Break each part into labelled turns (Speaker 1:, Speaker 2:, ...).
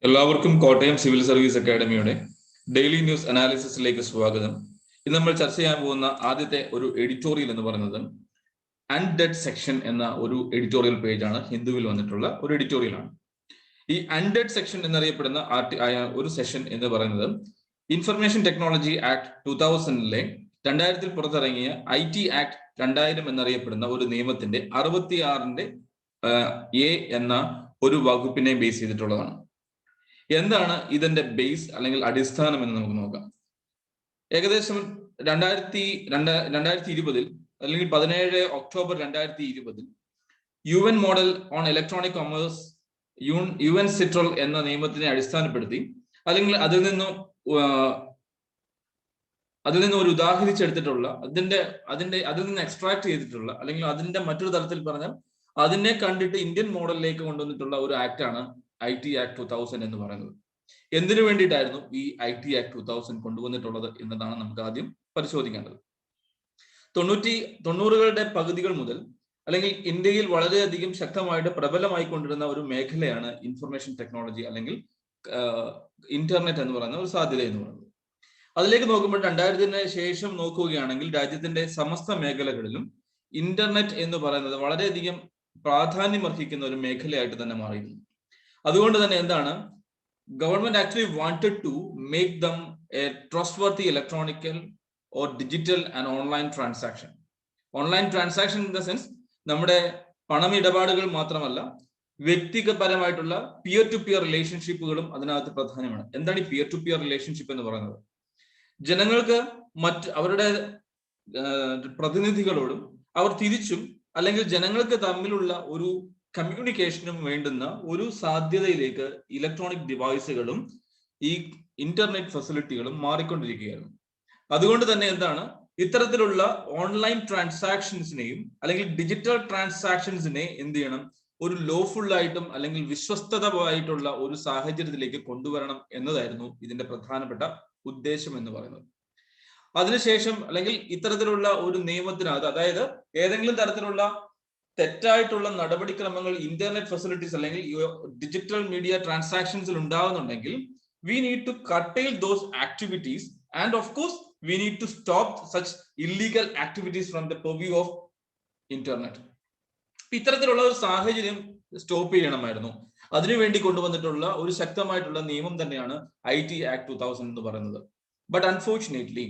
Speaker 1: എല്ലാവർക്കും Kottayam civil service അക്കാഡമിയുടെ daily news അനാലിസിസിലേക്ക് സ്വാഗതം. ഇന്ന് നമ്മൾ ചർച്ച ചെയ്യാൻ പോകുന്ന ആദ്യത്തെ ഒരു എഡിറ്റോറിയൽ എന്ന് പറയുന്നത് അൺഡെഡ് സെക്ഷൻ എന്ന ഒരു എഡിറ്റോറിയൽ പേജാണ്. ഹിന്ദുവിൽ വന്നിട്ടുള്ള ഒരു എഡിറ്റോറിയലാണ്. ഈ അൺഡെഡ് സെക്ഷൻ എന്നറിയപ്പെടുന്ന ഒരു സെഷൻ എന്ന് പറയുന്നത് ഇൻഫർമേഷൻ ടെക്നോളജി ആക്ട് 2000-ലെ 2000-ൽ പുറത്തിറങ്ങിയ IT ആക്ട് 2000 എന്നറിയപ്പെടുന്ന ഒരു നിയമത്തിന്റെ 66-ന്റെ A എന്ന ഒരു വകുപ്പിനെ ബേസ് ചെയ്തിട്ടുള്ളതാണ്. എന്താണ് ഇതിന്റെ ബേസ് അല്ലെങ്കിൽ അടിസ്ഥാനം എന്ന് നമുക്ക് നോക്കാം. ഏകദേശം 2020 അല്ലെങ്കിൽ 17 October 2020 UN model on electronic commerce UN സിട്രൽ എന്ന നിയമത്തിനെ അടിസ്ഥാനപ്പെടുത്തി അല്ലെങ്കിൽ അതിൽ നിന്ന് ഒരു ഉദാഹരിച്ചെടുത്തിട്ടുള്ള അതിൽ നിന്ന് എക്സ്ട്രാക്ട് ചെയ്തിട്ടുള്ള അല്ലെങ്കിൽ അതിന്റെ മറ്റൊരു തരത്തിൽ പറഞ്ഞാൽ അതിനെ കണ്ടിട്ട് ഇന്ത്യൻ മോഡലിലേക്ക് കൊണ്ടുവന്നിട്ടുള്ള ഒരു ആക്ടാണ് IT ആക്ട് 2000 എന്ന് പറയുന്നത്. എന്തിനു വേണ്ടിയിട്ടായിരുന്നു ഈ IT ആക്ട് 2000 കൊണ്ടുവന്നിട്ടുള്ളത് എന്നതാണ് നമുക്ക് ആദ്യം പരിശോധിക്കേണ്ടത്. 90-കളുടെ പകുതികൾ മുതൽ അല്ലെങ്കിൽ ഇന്ത്യയിൽ വളരെയധികം ശക്തമായിട്ട് പ്രബലമായിക്കൊണ്ടിരുന്ന ഒരു മേഖലയാണ് ഇൻഫർമേഷൻ ടെക്നോളജി അല്ലെങ്കിൽ ഇന്റർനെറ്റ് എന്ന് പറയുന്ന ഒരു സാധ്യത എന്ന് പറയുന്നത്. അതിലേക്ക് നോക്കുമ്പോൾ 2000-ന് ശേഷം നോക്കുകയാണെങ്കിൽ രാജ്യത്തിന്റെ സമസ്ത മേഖലകളിലും ഇന്റർനെറ്റ് എന്ന് പറയുന്നത് വളരെയധികം പ്രാധാന്യം അർഹിക്കുന്ന ഒരു മേഖലയായിട്ട് തന്നെ മാറിയിരുന്നു. അതുകൊണ്ട് തന്നെ എന്താണ് government actually wanted to make them a trustworthy electronical or digital and online transaction. Online transaction in the sense നമ്മുടെ പണമിടപാടുകൾ മാത്രമല്ല, വ്യക്തിപരമായിട്ടുള്ള പിയർ ടു പിയർ റിലേഷൻഷിപ്പുകളും അതിനകത്ത് പ്രധാനമാണ്. എന്താണ് ഈ പിയർ ടു പിയർ റിലേഷൻഷിപ്പ് എന്ന് പറയുന്നത്? ജനങ്ങൾക്ക് അവരുടെ പ്രതിനിധികളോടും അവർ തിരിച്ചും അല്ലെങ്കിൽ ജനങ്ങൾക്ക് തമ്മിലുള്ള ഒരു കമ്മ്യൂണിക്കേഷനും വേണ്ടുന്ന ഒരു സാധ്യതയിലേക്ക് ഇലക്ട്രോണിക് ഡിവൈസുകളും ഈ ഇന്റർനെറ്റ് ഫെസിലിറ്റികളും മാറിക്കൊണ്ടിരിക്കുകയായിരുന്നു. അതുകൊണ്ട് തന്നെ എന്താണ് ഇത്തരത്തിലുള്ള ഓൺലൈൻ ട്രാൻസാക്ഷൻസിനെയും അല്ലെങ്കിൽ ഡിജിറ്റൽ ട്രാൻസാക്ഷൻസിനെ എന്ത് ചെയ്യണം, ഒരു ലോഫുൾ ആയിട്ടും അല്ലെങ്കിൽ വിശ്വസ്തമായിട്ടുള്ള ഒരു സാഹചര്യത്തിലേക്ക് കൊണ്ടുവരണം എന്നതായിരുന്നു ഇതിന്റെ പ്രധാനപ്പെട്ട ഉദ്ദേശം എന്ന് പറയുന്നത്. അതിനുശേഷം അല്ലെങ്കിൽ ഇത്തരത്തിലുള്ള ഒരു നിയമത്തിനകത്ത് അതായത് ഏതെങ്കിലും തരത്തിലുള്ള തെറ്റായിട്ടുള്ള നടപടിക്രമങ്ങൾ ഇന്റർനെറ്റ് ഫെസിലിറ്റീസ് അല്ലെങ്കിൽ ഡിജിറ്റൽ മീഡിയ ട്രാൻസാക്ഷൻസിൽ ഉണ്ടാകുന്നുണ്ടെങ്കിൽ we need to curtail those activities and of course we need to stop such illegal activities from the purview of internet. ഇത്തരത്തിലുള്ള ഒരു സാഹചര്യം സ്റ്റോപ്പ് ചെയ്യണമായിരുന്നു. അതിനുവേണ്ടി കൊണ്ടുവന്നിട്ടുള്ള ഒരു ശക്തമായിട്ടുള്ള നിയമം തന്നെയാണ് IT ആക്ട് 2000 എന്ന് പറയുന്നത്. ബട്ട് അൺഫോർച്ചുനേറ്റ്ലി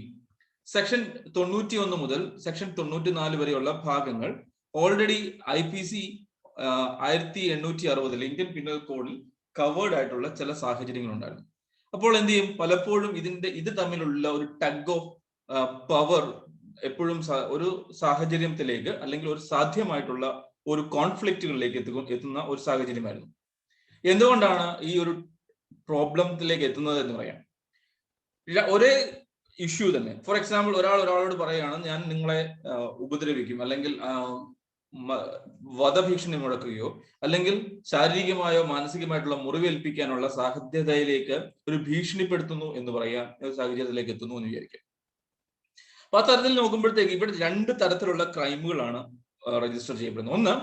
Speaker 1: സെക്ഷൻ 91 മുതൽ സെക്ഷൻ 94 വരെയുള്ള ഭാഗങ്ങൾ ഓൾറെഡി IPC 1860 ഇന്ത്യൻ പീനൽ കോഡിൽ കവേർഡ് ആയിട്ടുള്ള ചില സാഹചര്യങ്ങൾ ഉണ്ടായിരുന്നു. അപ്പോൾ എന്ത് ചെയ്യും, പലപ്പോഴും ഇത് തമ്മിലുള്ള ഒരു ടഗ് ഓഫ് പവർ എപ്പോഴും ഒരു സാഹചര്യത്തിലേക്ക് അല്ലെങ്കിൽ ഒരു സാധ്യമായിട്ടുള്ള ഒരു കോൺഫ്ലിക്റ്റുകളിലേക്ക് എത്തുന്ന ഒരു സാഹചര്യമായിരുന്നു. എന്തുകൊണ്ടാണ് ഈ ഒരു പ്രോബ്ലത്തിലേക്ക് എത്തുന്നത് എന്ന് പറയാം. ഒരേ ഇഷ്യൂ തന്നെ. ഫോർ എക്സാമ്പിൾ, ഒരാളോട് പറയുകയാണ് ഞാൻ നിങ്ങളെ ഉപദ്രവിക്കും അല്ലെങ്കിൽ വധഭീഷണി മുഴക്കുകയോ അല്ലെങ്കിൽ ശാരീരികമായോ മാനസികമായിട്ടുള്ള മുറിവേൽപ്പിക്കാനുള്ള സാധ്യതയിലേക്ക് ഒരു ഭീഷണിപ്പെടുത്തുന്നു എന്ന് പറയാൻ സാഹചര്യത്തിലേക്ക് എത്തുന്നു എന്ന് വിചാരിക്കാം. അപ്പൊ ആ തരത്തിൽ നോക്കുമ്പോഴത്തേക്ക് ഇവിടെ 2 തരത്തിലുള്ള ക്രൈമുകളാണ് രജിസ്റ്റർ ചെയ്യപ്പെടുന്നത്. ഒന്ന്,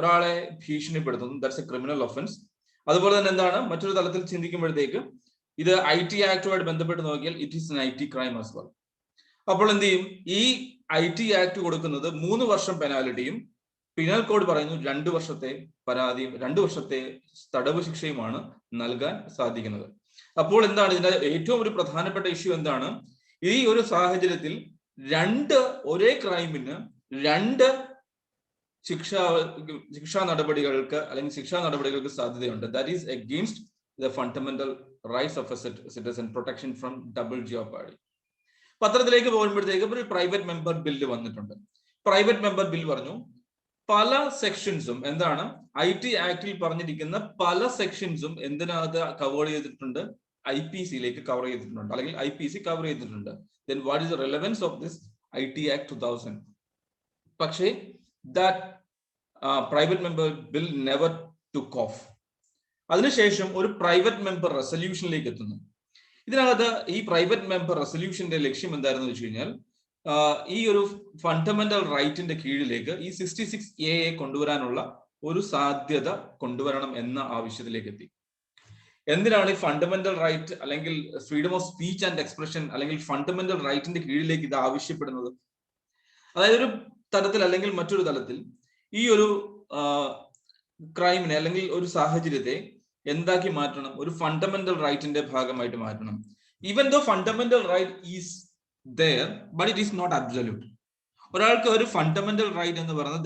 Speaker 1: ഒരാളെ ഭീഷണിപ്പെടുത്തുന്നു, ദാറ്റ്സ് എ ക്രിമിനൽ ഒഫൻസ്. അതുപോലെ തന്നെ എന്താണ് മറ്റൊരു തലത്തിൽ ചിന്തിക്കുമ്പോഴത്തേക്ക് ഇത് IT ആക്ടുമായിട്ട് ബന്ധപ്പെട്ട് നോക്കിയാൽ it is N IT crime as well. അപ്പോൾ എന്ത് ചെയ്യും, ഈ IT ആക്ട് കൊടുക്കുന്നത് 3 വർഷം പെനാലിറ്റിയും പീനൽ കോഡ് പറയുന്നു 2 വർഷത്തെ പരാതിയും 2 വർഷത്തെ തടവ് ശിക്ഷയുമാണ് നൽകാൻ സാധിക്കുന്നത്. അപ്പോൾ എന്താണ് ഇതിന്റെ ഏറ്റവും ഒരു പ്രധാനപ്പെട്ട ഇഷ്യൂ എന്താണ്, ഈ ഒരു സാഹചര്യത്തിൽ ഒരേ ക്രൈമിന് 2 ശിക്ഷാ നടപടികൾക്ക് സാധ്യതയുണ്ട്. That is against the fundamental rights of a citizen, protection from double jeopardy. പത്രത്തിലേക്ക് പോകുമ്പോഴത്തേക്ക് ഒരു പ്രൈവറ്റ് മെമ്പർ ബില്ല് വന്നിട്ടുണ്ട്. പ്രൈവറ്റ് മെമ്പർ ബിൽ പറഞ്ഞു പല സെക്ഷൻസും എന്താണ് IT ആക്ടിൽ പറഞ്ഞിരിക്കുന്ന പല സെക്ഷൻസും എന്തിനകത്ത് കവർ ചെയ്തിട്ടുണ്ട്, IPC-യിലേക്ക് കവർ ചെയ്തിട്ടുണ്ട് അല്ലെങ്കിൽ IPC കവർ ചെയ്തിട്ടുണ്ട്. Then what is the relevance of this IT Act 2000? പക്ഷേ that private member bill never took off. അതിനുശേഷം ഒരു പ്രൈവറ്റ് മെമ്പർ റെസൊല്യൂഷനിലേക്ക് എത്തുന്നു. ഇതിനകത്ത് ഈ പ്രൈവറ്റ് മെമ്പർ റെസൊല്യൂഷന്റെ ലക്ഷ്യം എന്തായിരുന്നു വെച്ച് കഴിഞ്ഞാൽ ഈ ഒരു ഫണ്ടമെന്റൽ റൈറ്റിന്റെ കീഴിലേക്ക് ഈ 66A കൊണ്ടുവരാനുള്ള ഒരു സാധ്യത കൊണ്ടുവരണം എന്ന ആവശ്യത്തിലേക്ക് എത്തി. എന്തിനാണ് ഈ ഫണ്ടമെന്റൽ റൈറ്റ് അല്ലെങ്കിൽ freedom of speech and expression അല്ലെങ്കിൽ ഫണ്ടമെന്റൽ റൈറ്റിന്റെ കീഴിലേക്ക് ഇത് ആവശ്യപ്പെടുന്നത്? അതായത് ഒരു തലത്തിൽ അല്ലെങ്കിൽ മറ്റൊരു തലത്തിൽ ഈ ഒരു ക്രൈമിനെ അല്ലെങ്കിൽ ഒരു സാഹചര്യത്തെ എന്താക്കി മാറ്റണം? ഒരു ഫണ്ടമെന്റൽ റൈറ്റിന്റെ ഭാഗമായിട്ട് മാറ്റണം. Even though fundamental right is there, but it is not absolute. ഒരാൾക്ക് ഒരു ഫണ്ടമെന്റൽ റൈറ്റ് എന്ന് പറയുന്നത്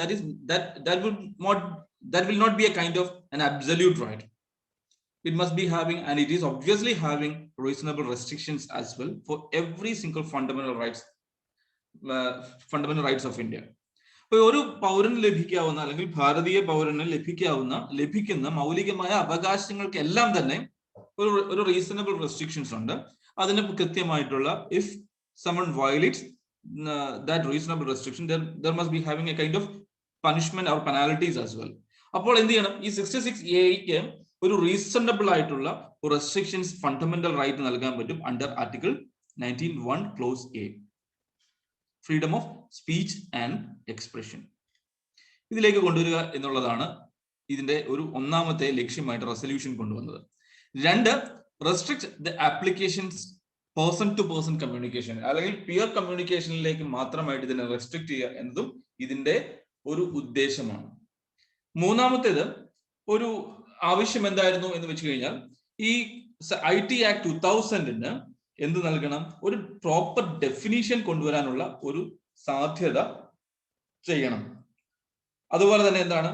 Speaker 1: that will not be a kind of an absolute right. It must be having, and it is obviously having, reasonable restrictions as well for every single fundamental rights of India. അപ്പോൾ ഒരു പൗരന് ലഭിക്കാവുന്ന അല്ലെങ്കിൽ ഭാരതീയ പൗരന് ലഭിക്കുന്ന മൗലികമായ അവകാശങ്ങൾക്ക് എല്ലാം തന്നെ ഒരു റീസണബിൾ റെസ്ട്രിക്ഷൻസ് ഉണ്ട്. അതിന് കൃത്യമായിട്ടുള്ള if someone violates that reasonable restriction, there must be having a kind of punishment or penalties as well. അപ്പോൾ എന്ത് ചെയ്യണം? ഈ 66A ഒരു റീസണബിൾ ആയിട്ടുള്ള റെസ്ട്രിക്ഷൻസ് ഫണ്ടമെന്റൽ റൈറ്റ് നൽകാൻ പറ്റും under article 19(1) clause A, freedom of speech and expression. ഇതിലേക്ക് കൊണ്ടുവരിക എന്നുള്ളതാണ് ഇതിന്റെ ഒരു ഒന്നാമത്തെ ലക്ഷ്യമായിട്ട് റെസൊല്യൂഷൻ കൊണ്ടുവന്നത്. 2, restrict the applications person to person communication അല്ലെങ്കിൽ പിയർ കമ്മ്യൂണിക്കേഷനിലേക്ക് മാത്രമായിട്ട് ഇതിനെ റെസ്ട്രിക്ട് ചെയ്യുക എന്നതും ഇതിന്റെ ഒരു ഉദ്ദേശമാണ്. മൂന്നാമത്തേത് ഒരു ആവശ്യം എന്തായിരുന്നു എന്ന് വെച്ച് കഴിഞ്ഞാൽ ഈ IT ആക്ട് 2000 എന്ത് നൽകണം? ഒരു പ്രോപ്പർ ഡെഫിനിഷൻ കൊണ്ടുവരാനുള്ള ഒരു സാധ്യത ചെയ്യണം. അതുപോലെ തന്നെ എന്താണ്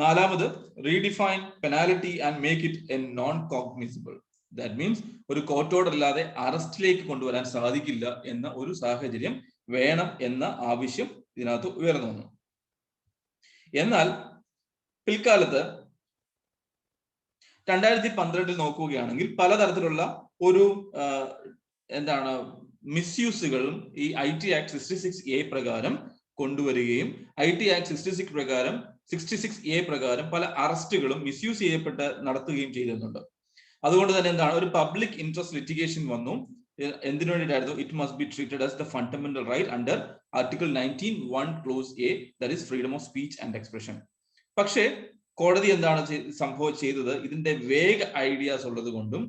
Speaker 1: 4, redefine penalty and make it A non cognisable. That means ഒരു കോർട്ട് ഓർഡർ ഇല്ലാതെ അറസ്റ്റിലേക്ക് കൊണ്ടുവരാൻ സാധിക്കില്ല എന്ന ഒരു സാഹചര്യം വേണം എന്ന ആവശ്യം ഇതിനകത്ത് ഉയർന്നു വന്നു. എന്നാൽ പിൽക്കാലത്ത് 2012 നോക്കുകയാണെങ്കിൽ പലതരത്തിലുള്ള ഒരു മിസ്യൂസുകളും ഈ IT ആക്ട് 66A പ്രകാരം കൊണ്ടുവരികയും IT ആക്ട് 66A പ്രകാരം പല അറസ്റ്റുകളും മിസ്യൂസ് ചെയ്യപ്പെട്ട് നടത്തുകയും ചെയ്യുന്നുണ്ട്. അതുകൊണ്ട് തന്നെ ഒരു പബ്ലിക് ഇൻട്രസ്റ്റ് ലിറ്റിഗേഷൻ വന്നു. എന്തിനു വേണ്ടിയിട്ടായിരുന്നു? It must be treated as the fundamental right under article 19(1) clause A, that is freedom of speech and expression. പക്ഷേ കോടതി എന്താണ് ചെയ്തത്? ഇതിന്റെ വേഗ ഐഡിയാസ് ഉള്ളത് കൊണ്ടും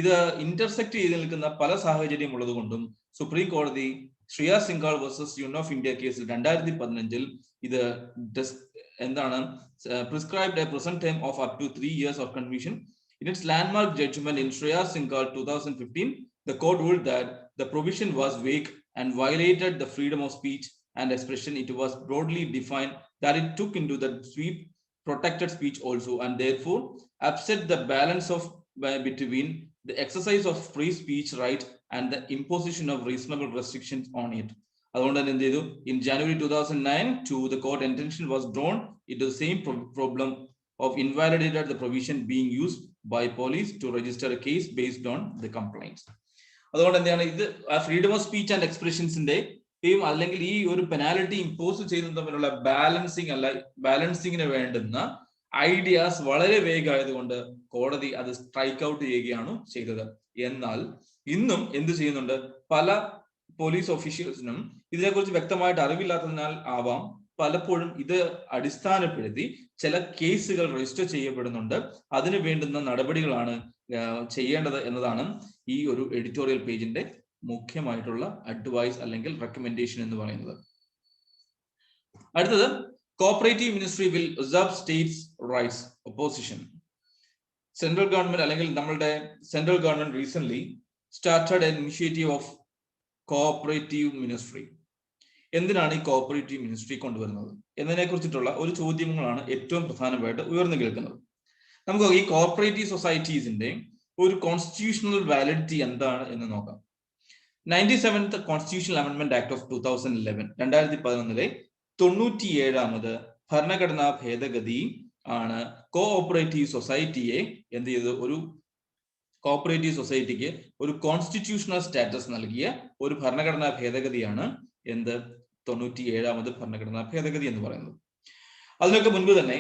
Speaker 1: ഇത് ഇന്റർസെക്ട് ചെയ്ത് നിൽക്കുന്ന പല സാഹചര്യം ഉള്ളത് കൊണ്ടും സുപ്രീം കോടതി Shreya Singhal versus Union of India കേസിൽ 2015 ഇത് prescribed a present time of up to 3 years of conviction. In its landmark judgment in Shreya Singhal 2015, the court ruled that the provision was vague and violated the freedom of speech and expression. It was broadly defined that it took into the sweep protected speech also, and therefore upset the balance between the exercise of free speech right and the imposition of reasonable restrictions on it. അതുകൊണ്ട് തന്നെ എന്ത് ചെയ്തു? In January 2009, the court intention was drawn into the same problem of invalidated the provision being used by police to register a case based on the complaints. അതുകൊണ്ട് എന്താണ് ഇത് freedom of speech and എക്സ്പ്രഷൻസിന്റെ അല്ലെങ്കിൽ ഈ ഒരു penalty impose ചെയ്യുന്നത് തമ്മിലുള്ള ബാലൻസിങ്ങിന് വേണ്ടുന്ന ideas വളരെ വേഗമായതുകൊണ്ട് കോടതി അത് സ്ട്രൈക്ക് ഔട്ട് ചെയ്യുകയാണ് ചെയ്തത്. എന്നാൽ ഇന്നും എന്ത് ചെയ്യുന്നുണ്ട്? പല പോലീസ് ഓഫീഷ്യൽസിനും ഇതിനെക്കുറിച്ച് വ്യക്തമായിട്ട് അറിവില്ലാത്തതിനാൽ ആവാം പലപ്പോഴും ഇത് അടിസ്ഥാനപ്പെടുത്തി ചില കേസുകൾ രജിസ്റ്റർ ചെയ്യപ്പെടുന്നുണ്ട്. അതിന് വേണ്ടുന്ന നടപടികളാണ് ചെയ്യേണ്ടത് എന്നതാണ് ഈ ഒരു എഡിറ്റോറിയൽ പേജിന്റെ മുഖ്യമായിട്ടുള്ള അഡ്വൈസ് അല്ലെങ്കിൽ റെക്കമെൻഡേഷൻ എന്ന് പറയുന്നത്. അടുത്തത്, cooperative ministry will observe States rights opposition. Central government അല്ലെങ്കിൽ നമ്മളുടെ central government recent started N initiative of cooperative ministry. എന്തിനാണ് ഈ കോഓപ്പറേറ്റീവ് മിനിസ്ട്രി കൊണ്ടുവരുന്നത് എന്നതിനെ കുറിച്ചിട്ടുള്ള ഒരു ചോദ്യങ്ങളാണ് ഏറ്റവും പ്രധാനമായിട്ട് ഉയർന്നു കേൾക്കുന്നത്. നമുക്ക് ഈ കോഓപ്പറേറ്റീവ് സൊസൈറ്റീസിന്റെ ഒരു കോൺസ്റ്റിറ്റ്യൂഷണൽ വാലിഡിറ്റി എന്താണ് എന്ന് നോക്കാം. 97th constitutional amendment act of 2011 2011 97ാമത് ഭരണഘടനാ ഭേദഗതി ആണ് കോഓപ്പറേറ്റീവ് സൊസൈറ്റിയെ എന്ത് ചെയ്തു? ഒരു കോഓപ്പറേറ്റീവ് സൊസൈറ്റിക്ക് ഒരു കോൺസ്റ്റിറ്റ്യൂഷണൽ സ്റ്റാറ്റസ് നൽകിയ ഒരു ഭരണഘടനാ ഭേദഗതിയാണ് 97ാമത് ഭരണഘടനാ ഭേദഗതി എന്ന് പറയുന്നത്. അതിനൊക്കെ മുൻപ് തന്നെ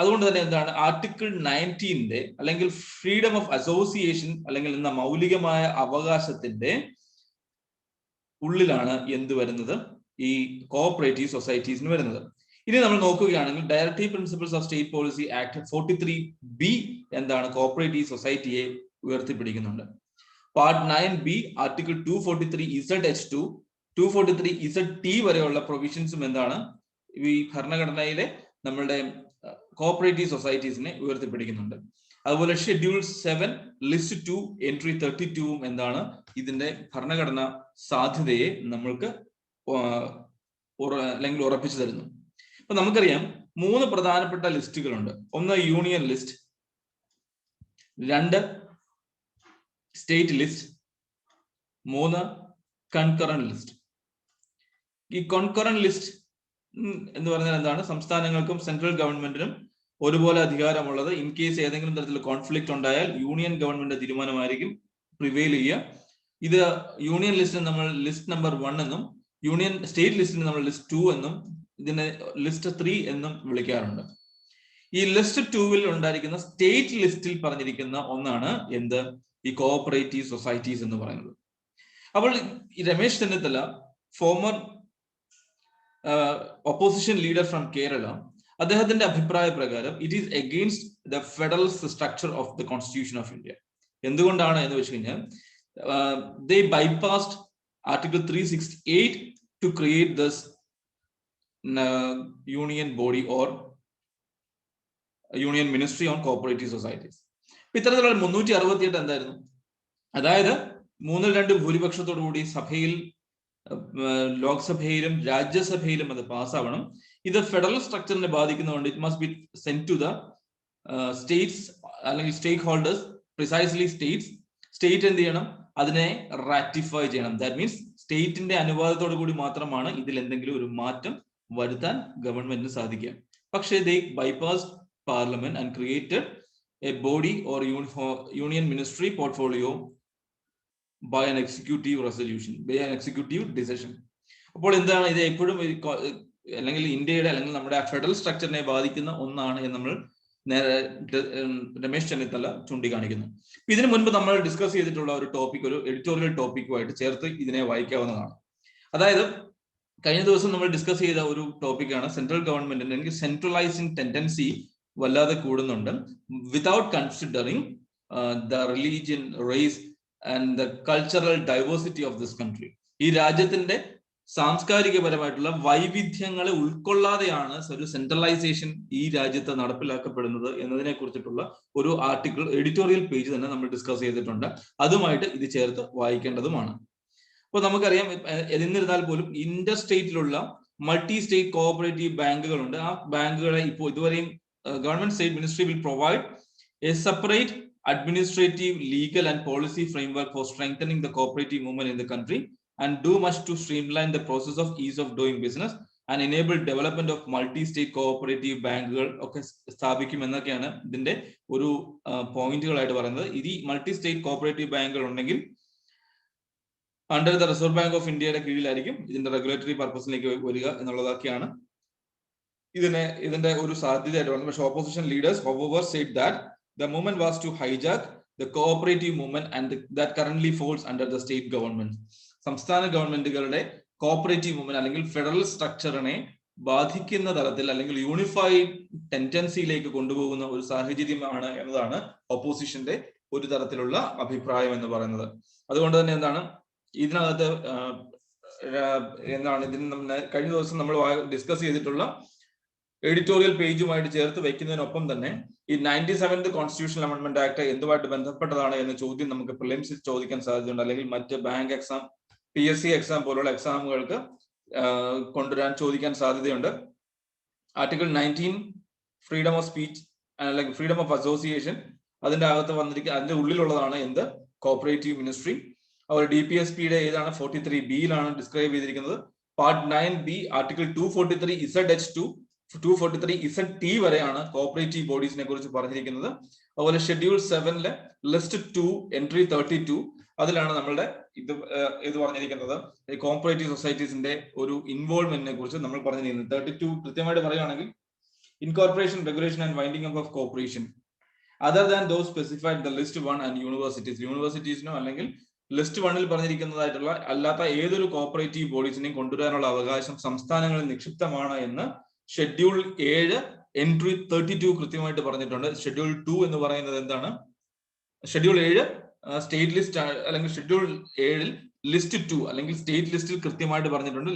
Speaker 1: അതുകൊണ്ട് തന്നെ എന്താണ് ആർട്ടിക്കിൾ 19 അല്ലെങ്കിൽ ഫ്രീഡം ഓഫ് അസോസിയേഷൻ അല്ലെങ്കിൽ എന്ന മൗലികമായ അവകാശത്തിന്റെ ഉള്ളിലാണ് എന്ത് വരുന്നത്? ഈ കോഓപ്പറേറ്റീവ് സൊസൈറ്റീസിന് വരുന്നത്. ഇനി നമ്മൾ നോക്കുകയാണെങ്കിൽ directive principles of state policy act 43B എന്താണ് കോപ്പറേറ്റീവ് സൊസൈറ്റിയെ ഉയർത്തിപ്പിടിക്കുന്നുണ്ട്. Part 9B article 243ZH2 243ZT വരെയുള്ള പ്രൊവിഷൻസും എന്താണ് ഈ ഭരണഘടനയിലെ നമ്മളുടെ കോപ്പറേറ്റീവ് സൊസൈറ്റീസിനെ ഉയർത്തിപ്പിടിക്കുന്നുണ്ട്. അതുപോലെ ഷെഡ്യൂൾ 7 ലിസ്റ്റ് 2 എൻട്രി 32 എന്താണ് ഇതിന്റെ ഭരണഘടന സാധ്യതയെ നമ്മൾക്ക് അല്ലെങ്കിൽ ഉറപ്പിച്ചു തരുന്നു. അപ്പൊ നമുക്കറിയാം 3 പ്രധാനപ്പെട്ട ലിസ്റ്റുകളുണ്ട്. ഒന്ന് union list, 2 state list, 3 concurrent list. ഈ കൺകറന്റ് ലിസ്റ്റ് എന്ന് പറഞ്ഞാൽ എന്താണ്? സംസ്ഥാനങ്ങൾക്കും സെൻട്രൽ ഗവൺമെന്റിനും ഒരുപോലെ അധികാരമുള്ളത്. ഇൻ കേസ് ഏതെങ്കിലും തരത്തിൽ കോൺഫ്ലിക്ട് ഉണ്ടായാൽ യൂണിയൻ ഗവൺമെന്റ് തീരുമാനമായിരിക്കും പ്രിവെയിൽ ചെയ്യുക. ഇത് യൂണിയൻ ലിസ്റ്റിന് നമ്മൾ ലിസ്റ്റ് നമ്പർ 1 എന്നും യൂണിയൻ സ്റ്റേറ്റ് ലിസ്റ്റിന് നമ്മൾ ലിസ്റ്റ് 2 എന്നും ഇതിനെ ലിസ്റ്റ് 3 എന്നും വിളിക്കാറുണ്ട്. ഈ ലിസ്റ്റ് 2 ഉണ്ടായിരിക്കുന്ന സ്റ്റേറ്റ് ലിസ്റ്റിൽ പറഞ്ഞിരിക്കുന്ന ഒന്നാണ് എന്ത്? ഈ കോഓപ്പറേറ്റീവ് സൊസൈറ്റീസ് എന്ന് പറയുന്നത്. അപ്പോൾ Ramesh Chennithala, former opposition leader from Kerala, അദ്ദേഹത്തിന്റെ അഭിപ്രായ പ്രകാരം it is against the federal structure of the constitution of India. എന്തുകൊണ്ടാണ് എന്ന് വെച്ച് കഴിഞ്ഞാൽ they bypassed article 368 to create this union body or union ministry on cooperative societies. ഇത്തരത്തിലുള്ള 368 എന്തായിരുന്നു? അതായത് 3/2 ഭൂരിപക്ഷത്തോടു കൂടി സഭയിൽ, ലോക്സഭയിലും രാജ്യസഭയിലും അത് പാസ്സാവണം. ഇത് ഫെഡറൽ സ്ട്രക്ചറിനെ ബാധിക്കുന്നതുകൊണ്ട് it must be sent to the states അല്ലെങ്കിൽ stakeholders, precisely states. State എന്ത് ചെയ്യണം? അതിനെ റാറ്റിഫൈ ചെയ്യണം. ദാറ്റ് മീൻസ് സ്റ്റേറ്റിന്റെ അനുവാദത്തോടു കൂടി മാത്രമാണ് ഇതിൽ എന്തെങ്കിലും ഒരു മാറ്റം വരുത്താൻ ഗവൺമെന്റിന് സാധിക്കുക. പക്ഷേ they bypass parliament and created a body or union ministry portfolio by an executive resolution, by an executive decision. അപ്പോൾ എന്താണ് ഇത്? എപ്പോഴും അല്ലെങ്കിൽ ഇന്ത്യയുടെ അല്ലെങ്കിൽ നമ്മുടെ ഫെഡറൽ സ്ട്രക്ചറിനെ ബാധിക്കുന്ന ഒന്നാണ് എന്ന് നമ്മൾ രമേശ് ചെന്നിത്തല ചൂണ്ടിക്കാണിക്കുന്നു. ഇതിനു മുൻപ് നമ്മൾ ഡിസ്കസ് ചെയ്തിട്ടുള്ള ഒരു ടോപ്പിക്, ഒരു എഡിറ്റോറിയൽ ടോപ്പിക്കുമായിട്ട് ചേർത്ത് ഇതിനെ വായിക്കാവുന്നതാണ്. അതായത് കഴിഞ്ഞ ദിവസം നമ്മൾ ഡിസ്കസ് ചെയ്ത ഒരു ടോപ്പിക്കാണ് സെൻട്രൽ ഗവൺമെന്റിന്റെ അല്ലെങ്കിൽ സെൻട്രലൈസിങ് ടെൻഡൻസി വല്ലാതെ കൂടുന്നുണ്ട് without considering the religion, race and the cultural diversity of this country. ഈ രാജ്യത്തിന്റെ സാംസ്കാരികപരമായിട്ടുള്ള വൈവിധ്യങ്ങളെ ഉൾക്കൊള്ളാതെയാണ് ഒരു സെൻട്രലൈസേഷൻ ഈ രാജ്യത്ത് നടപ്പിലാക്കപ്പെടുന്നത് എന്നതിനെ കുറിച്ചിട്ടുള്ള ഒരു ആർട്ടിക്കിൾ, എഡിറ്റോറിയൽ പേജ് തന്നെ നമ്മൾ ഡിസ്കസ് ചെയ്തിട്ടുണ്ട്. അതുമായിട്ട് ഇത് ചേർത്ത് വായിക്കേണ്ടതുമാണ്. അപ്പോൾ നമുക്കറിയാം, എന്നിരുന്നാൽ പോലും ഇന്റർ സ്റ്റേറ്റിലുള്ള മൾട്ടി സ്റ്റേറ്റ് കോഓപ്പറേറ്റീവ് ബാങ്കുകളുണ്ട്. ആ ബാങ്കുകളെ ഇപ്പോൾ ഇതുവരെയും government state ministry will provide A separate administrative, legal and policy framework for strengthening the cooperative movement in the country and do much to streamline the process of ease of doing business and enable development of multi-state cooperative ബാങ്കുകൾ ഒക്കെ സ്ഥാപിക്കും എന്നൊക്കെയാണ് ഇതിന്റെ ഒരു പോയിന്റുകളായിട്ട് പറയുന്നത്. ഈ multi state cooperative ബാങ്കുകൾ ഉണ്ടെങ്കിൽ under the reserve bank of ഇന്ത്യയുടെ കീഴിലായിരിക്കും ഇതിന്റെ റെഗുലേറ്ററി പർപ്പസിലേക്ക് വരിക എന്നുള്ളതൊക്കെയാണ് ഇതിന്റെ ഒരു സാധ്യതയായിട്ട് പറയുന്നത്. പക്ഷേ opposition leaders however said that the movement was to hijack the cooperative movement and that currently falls under the state government. സംസ്ഥാന ഗവൺമെന്റുകളുടെ കോഓപ്പറേറ്റീവ് മൂവ്മെന്റ് അല്ലെങ്കിൽ ഫെഡറൽ സ്ട്രക്ചറിനെ ബാധിക്കുന്ന തരത്തിൽ അല്ലെങ്കിൽ യൂണിഫൈഡ് ടെൻഡൻസിയിലേക്ക് കൊണ്ടുപോകുന്ന ഒരു സാഹചര്യമാണ് എന്നതാണ് ഓപ്പോസിഷന്റെ ഒരു തരത്തിലുള്ള അഭിപ്രായം എന്ന് പറയുന്നത്. അതുകൊണ്ട് തന്നെ എന്താണ് ഇതിനകത്ത് ഇതിന് കഴിഞ്ഞ ദിവസം നമ്മൾ ഡിസ്കസ് ചെയ്തിട്ടുള്ള എഡിറ്റോറിയൽ പേജുമായിട്ട് ചേർത്ത് വെക്കുന്നതിനൊപ്പം തന്നെ ഈ 97th കോൺസ്റ്റിറ്റ്യൂഷണൽ അമെൻഡ്മെന്റ് ആക്ട് എന്തുമായിട്ട് ബന്ധപ്പെട്ടതാണ് എന്ന ചോദ്യം നമുക്ക് പ്രിലിംസിൽ ചോദിക്കാൻ സാധ്യതയുണ്ട്. അല്ലെങ്കിൽ മറ്റ് ബാങ്ക് എക്സാം, PSC എക്സാം പോലുള്ള എക്സാമുകൾക്ക് ചോദിക്കാൻ സാധ്യതയുണ്ട്. ആർട്ടിക്കിൾ 19 ഫ്രീഡം ഓഫ് സ്പീച്ച് അല്ലെങ്കിൽ ഫ്രീഡം ഓഫ് അസോസിയേഷൻ, അതിന്റെ അകത്ത് വന്നിരിക്കുന്ന അതിന്റെ ഉള്ളിലുള്ളതാണ് എന്ത്? Cooperative ministry. അവർ DPSPയുടെ ഏതാണ് 43B ഡിസ്ക്രൈബ് ചെയ്തിരിക്കുന്നത്. Part 9B article 243ZH2 243ZT വരെയാണ് കോഓപ്പറേറ്റീവ് ബോഡീസിനെ കുറിച്ച് പറഞ്ഞിരിക്കുന്നത്. അതുപോലെ ഷെഡ്യൂൾ 7 ലിസ്റ്റ് 2 എൻട്രി 32 അതിലാണ് നമ്മളുടെ ഇത് പറഞ്ഞിരിക്കുന്നത്. കോഓപ്പറേറ്റീവ് സൊസൈറ്റീസിന്റെ ഒരു ഇൻവോൾവ്മെന്റിനെ കുറിച്ച് നമ്മൾ പറഞ്ഞിരിക്കുന്നത്. 32 കൃത്യമായിട്ട് പറയുകയാണെങ്കിൽ incorporation, regulation and winding up of corporation other than those specified the list 1 and universities. യൂണിവേഴ്സിറ്റീസിനോ അല്ലെങ്കിൽ ലിസ്റ്റ് 1 പറഞ്ഞിരിക്കുന്നതായിട്ടുള്ള അല്ലാത്ത ഏതൊരു കോഓപ്പറേറ്റീവ് ബോഡീസിനെയും കൊണ്ടുവരാനുള്ള അവകാശം സംസ്ഥാനങ്ങളിൽ നിക്ഷിപ്തമാണ് എന്ന് ഷെഡ്യൂൾ 7 എൻട്രി 32 കൃത്യമായിട്ട് പറഞ്ഞിട്ടുണ്ട്. ഷെഡ്യൂൾ 2 എന്ന് പറയുന്നത് എന്താണ്? ഷെഡ്യൂൾ 7 സ്റ്റേറ്റ് ലിസ്റ്റ് അല്ലെങ്കിൽ ഷെഡ്യൂൾ 7 ലിസ്റ്റ് 2 അല്ലെങ്കിൽ സ്റ്റേറ്റ് ലിസ്റ്റിൽ കൃത്യമായിട്ട് പറഞ്ഞിട്ടുണ്ട്.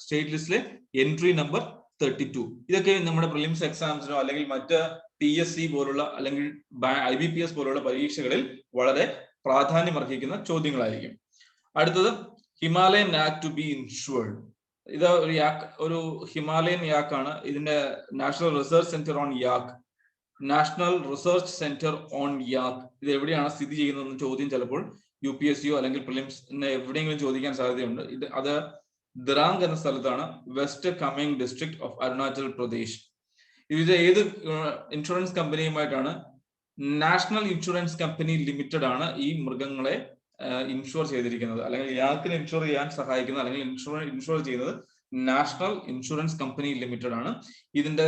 Speaker 1: സ്റ്റേറ്റ് ലിസ്റ്റിലെ എൻട്രി നമ്പർ 32. ഇതൊക്കെ നമ്മുടെ പ്രിലിംസ് എക്സാംസിനോ അല്ലെങ്കിൽ മറ്റ് PSC പോലുള്ള അല്ലെങ്കിൽ IBPS പോലുള്ള പരീക്ഷകളിൽ വളരെ പ്രാധാന്യം അർഹിക്കുന്ന ചോദ്യങ്ങളായിരിക്കും. അടുത്തത് Himalayan yak to be insured. ഇത് ഒരു ഹിമാലയൻ യാക്ക് ആണ്. ഇതിന്റെ national research centre on yak, national research centre on yak ഇത് എവിടെയാണ് സ്ഥിതി ചെയ്യുന്നതെന്ന് ചോദ്യം ചിലപ്പോൾ UPSCയോ അല്ലെങ്കിൽ പ്രിലിംസ് എവിടെയെങ്കിലും ചോദിക്കാൻ സാധ്യതയുണ്ട്. അത് ദിറാങ് എന്ന സ്ഥലത്താണ്, west Kameng district of Arunachal Pradesh. ഇത് ഏത് ഇൻഷുറൻസ് കമ്പനിയുമായിട്ടാണ്? നാഷണൽ ഇൻഷുറൻസ് കമ്പനി ലിമിറ്റഡ് ആണ് ഈ മൃഗങ്ങളെ ഇൻഷുർ ചെയ്തിരിക്കുന്നത്, അല്ലെങ്കിൽ യാക്കിന് ഇൻഷുർ ചെയ്യാൻ സഹായിക്കുന്നത് അല്ലെങ്കിൽ ഇൻഷുർ ചെയ്യുന്നത് നാഷണൽ ഇൻഷുറൻസ് കമ്പനി ലിമിറ്റഡ് ആണ്. ഇതിന്റെ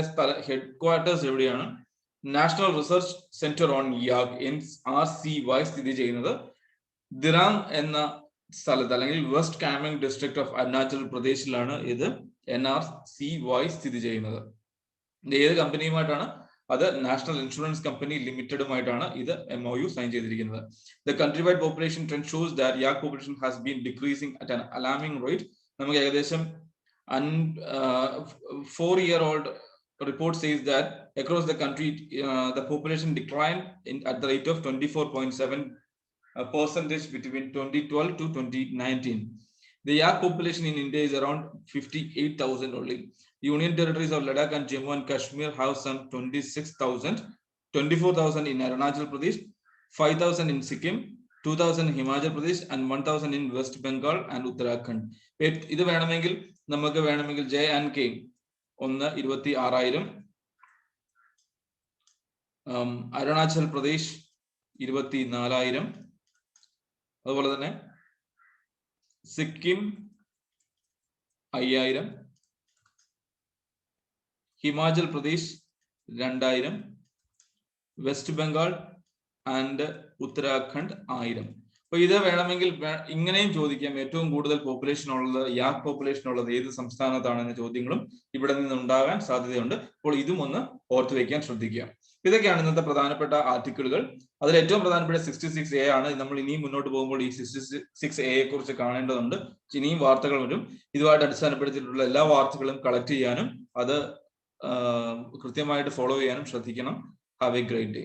Speaker 1: ഹെഡ് ക്വാർട്ടേഴ്സ് എവിടെയാണ്? National research centre on yak NRCY സ്ഥിതി ചെയ്യുന്നത് ദിറാങ് എന്ന സ്ഥലത്ത് അല്ലെങ്കിൽ west Kameng district of Arunachal പ്രദേശിലാണ് ഇത് NRCY സ്ഥിതി ചെയ്യുന്നത്. ഇത് ഏത് കമ്പനിയുമായിട്ടാണ്? അത് നാഷണൽ ഇൻഷുറൻസ് കമ്പനി ലിമിറ്റഡുമായിട്ടാണ് ഇത് MOU സൈൻ ചെയ്തിരിക്കുന്നത്. The countrywide population trend shows that yak population has been decreasing at an alarming rate. നമുക്ക് ഏകദേശം 4-year-old report says that across the country the population declined at the rate of 24.7% between 2012 to 2019. The yak population in India is around 58,000 only. Union territories of Ladakh and Jammu and Kashmir have some 26,000, 24,000 in Arunachal Pradesh, 5,000 in Sikkim, 2,000 in Himachal Pradesh and 1,000 in West Bengal and Uttarakhand. ഇത് വേണമെങ്കിൽ നമുക്ക് വേണമെങ്കിൽ J&K 26,000, Arunachal Pradesh 24,000, അതുപോലെ തന്നെ Sikkim 5,000, Himachal Pradesh 2,000, west Bengal and Uttarakhand 1,000. അപ്പൊ ഇത് വേണമെങ്കിൽ ഇങ്ങനെയും ചോദിക്കാം. ഏറ്റവും കൂടുതൽ പോപ്പുലേഷൻ ഉള്ളത്, യാക്ക് പോപ്പുലേഷൻ ഉള്ളത് ഏത് സംസ്ഥാനത്താണെന്ന ചോദ്യങ്ങളും ഇവിടെ നിന്ന് ഉണ്ടാകാൻ സാധ്യതയുണ്ട്. അപ്പോൾ ഇതും ഒന്ന് ഓർത്തു വെക്കാൻ ശ്രദ്ധിക്കുക. ഇതൊക്കെയാണ് ഇന്നത്തെ പ്രധാനപ്പെട്ട ആർട്ടിക്കിളുകൾ. അതിൽ ഏറ്റവും പ്രധാനപ്പെട്ട 66A ആണ്. നമ്മൾ ഇനിയും മുന്നോട്ട് പോകുമ്പോൾ ഈ 66A കുറിച്ച് കാണേണ്ടതുണ്ട്. ഇനിയും വാർത്തകൾ വരും. ഇതുമായിട്ട് അടിസ്ഥാനപ്പെടുത്തിയിട്ടുള്ള എല്ലാ വാർത്തകളും കളക്ട് ചെയ്യാനും അത് കൃത്യമായിട്ട് ഫോളോ ചെയ്യാനും ശ്രദ്ധിക്കണം. Have A great day.